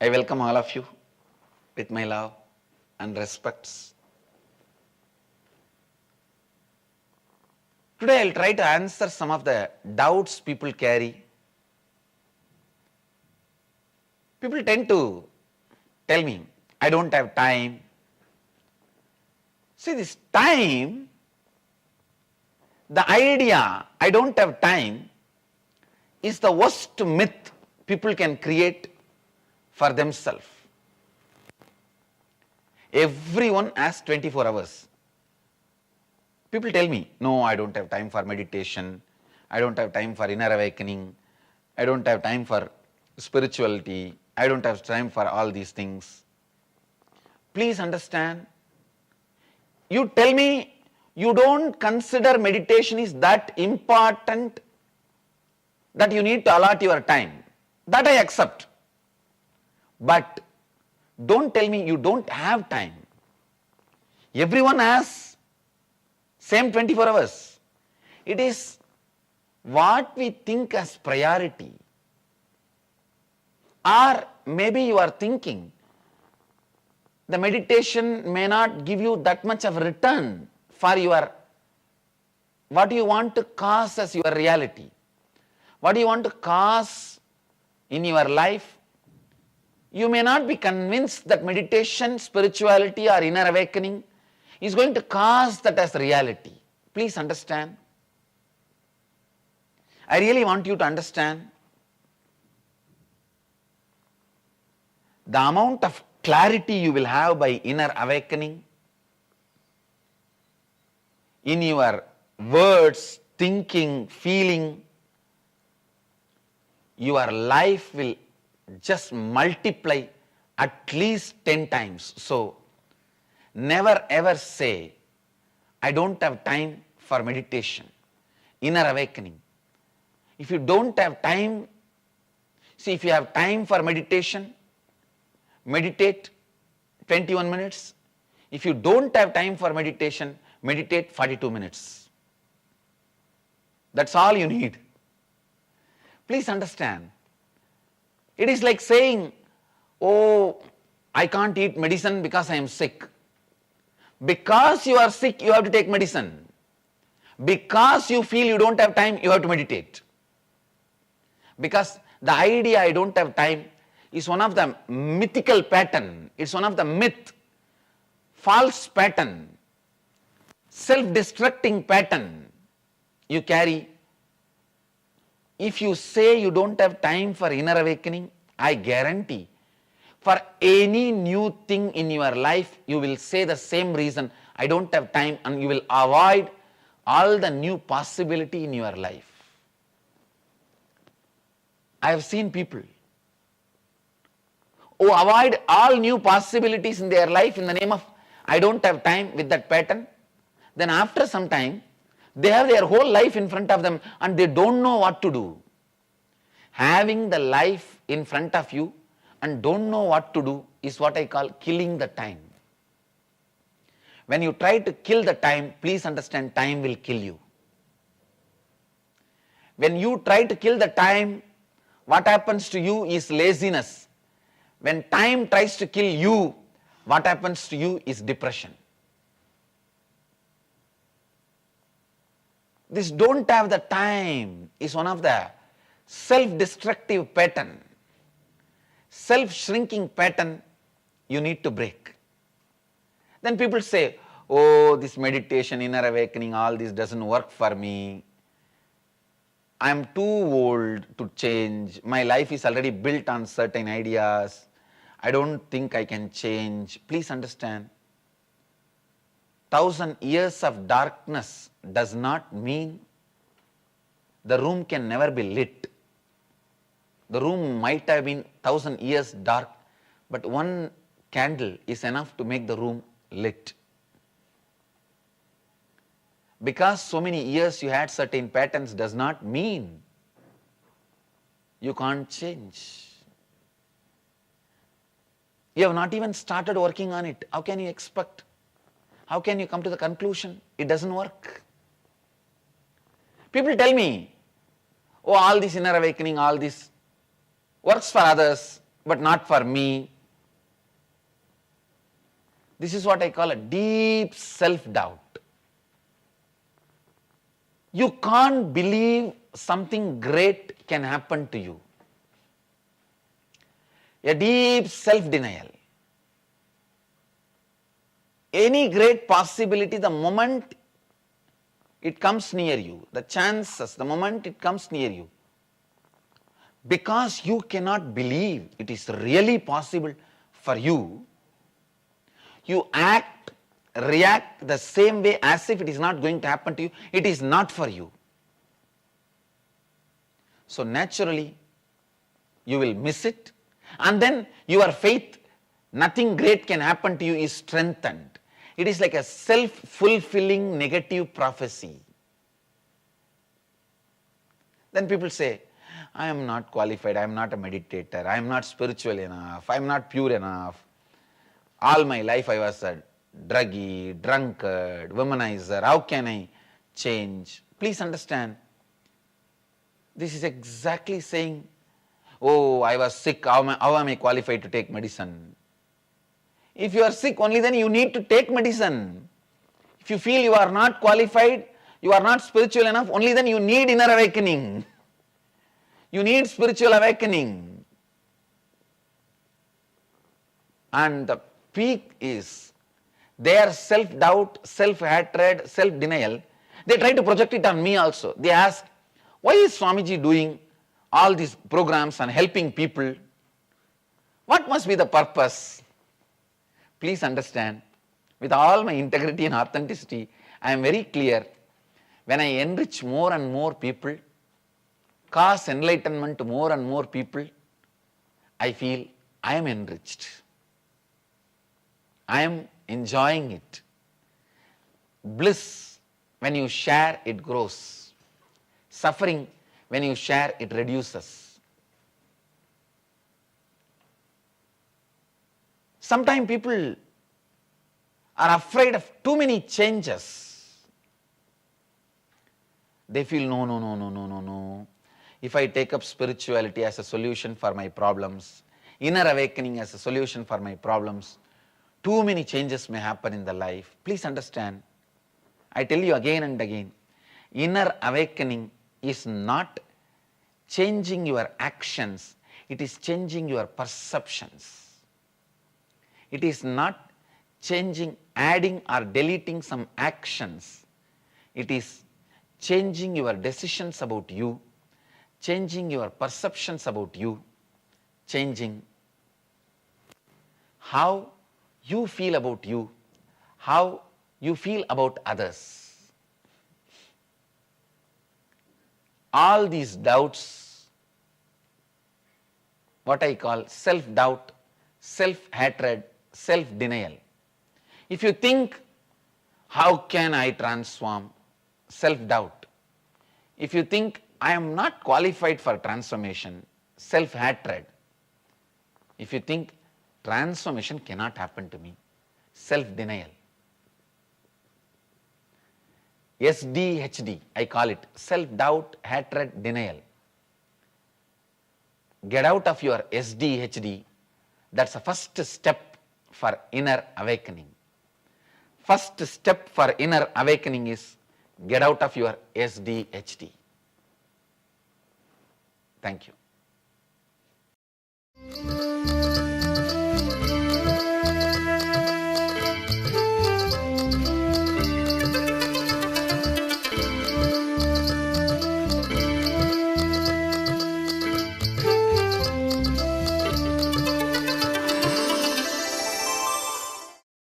I welcome all of you with my love and respects. Today I will try to answer some of the doubts people carry. People tend to tell me, I don't have time. See, this time, the idea, I don't have time, is the worst myth people can create for themselves. Everyone has 24 hours. People tell me, no, I don't have time for meditation, I don't have time for inner awakening, I don't have time for spirituality, I don't have time for all these things. Please understand, you tell me you don't consider meditation is that important that you need to allot your time. That I accept. But don't tell me you don't have time. Everyone has same 24 hours. It is what we think as priority. Or maybe you are thinking the meditation may not give you that much of return for your what you want to cause as your reality. What you want to cause in your life. You may not be convinced that meditation, spirituality or inner awakening is going to cause that as reality. Please understand. I really want you to understand the amount of clarity you will have by inner awakening in your words, thinking, feeling. Your life will just multiply at least 10 times. So, never ever say, I don't have time for meditation, inner awakening. If you don't have time, see, if you have time for meditation, meditate 21 minutes. If you don't have time for meditation, meditate 42 minutes. That's all you need. Please understand. It is like saying, oh, I can't eat medicine because I am sick. Because you are sick, you have to take medicine. Because you feel you don't have time, you have to meditate. Because the idea I don't have time is one of the mythical pattern. It's one of the myth, false pattern, self-destructing pattern you carry. If you say you don't have time for inner awakening, I guarantee for any new thing in your life, you will say the same reason, I don't have time, and you will avoid all the new possibility in your life. I have seen people who avoid all new possibilities in their life in the name of I don't have time with that pattern. Then after some time, they have their whole life in front of them and they don't know what to do. Having the life in front of you and don't know what to do is what I call killing the time. When you try to kill the time, please understand, time will kill you. When you try to kill the time, what happens to you is laziness. When time tries to kill you, what happens to you is depression. This don't have the time is one of the self-destructive pattern, self-shrinking pattern you need to break. Then people say, oh, this meditation, inner awakening, all this doesn't work for me. I am too old to change. My life is already built on certain ideas. I don't think I can change. Please understand, 1,000 years of darkness does not mean the room can never be lit. The room might have been 1,000 years dark, but one candle is enough to make the room lit. Because so many years you had certain patterns does not mean you can't change. You have not even started working on it. How can you expect? How can you come to the conclusion it doesn't work? People tell me, oh, all this inner awakening, all this works for others, but not for me. This is what I call a deep self-doubt. You can't believe something great can happen to you. A deep self-denial. Any great possibility, the moment it comes near you, the chances, the moment it comes near you, because you cannot believe it is really possible for you, you act, react the same way as if it is not going to happen to you. It is not for you. So naturally, you will miss it, and then your faith, nothing great can happen to you, is strengthened. It is like a self-fulfilling negative prophecy. Then people say, I am not qualified, I am not a meditator, I am not spiritual enough, I am not pure enough. All my life I was a druggie, drunkard, womanizer, how can I change? Please understand, this is exactly saying, oh, I was sick, how am I qualified to take medicine? If you are sick, only then you need to take medicine. If you feel you are not qualified, you are not spiritual enough, only then you need inner awakening. You need spiritual awakening. And the peak is their self-doubt, self-hatred, self-denial. They try to project it on me also. They ask, why is Swamiji doing all these programs and helping people? What must be the purpose? Please understand, with all my integrity and authenticity, I am very clear. When I enrich more and more people, cause enlightenment to more and more people, I feel I am enriched. I am enjoying it. Bliss, when you share, it grows. Suffering, when you share, it reduces. Sometimes people are afraid of too many changes. They feel, no. If I take up spirituality as a solution for my problems, inner awakening as a solution for my problems, too many changes may happen in the life. Please understand, I tell you again and again, inner awakening is not changing your actions, it is changing your perceptions. It is not changing, adding or deleting some actions. It is changing your decisions about you, changing your perceptions about you, changing how you feel about you, how you feel about others. All these doubts, what I call self-doubt, self-hatred, self-denial. If you think, how can I transform? Self-doubt. If you think, I am not qualified for transformation, self-hatred. If you think, transformation cannot happen to me, self-denial. SDHD, I call it, self-doubt, hatred, denial. Get out of your SDHD. That's the first step for inner awakening. First step for inner awakening is get out of your SDHD. Thank you.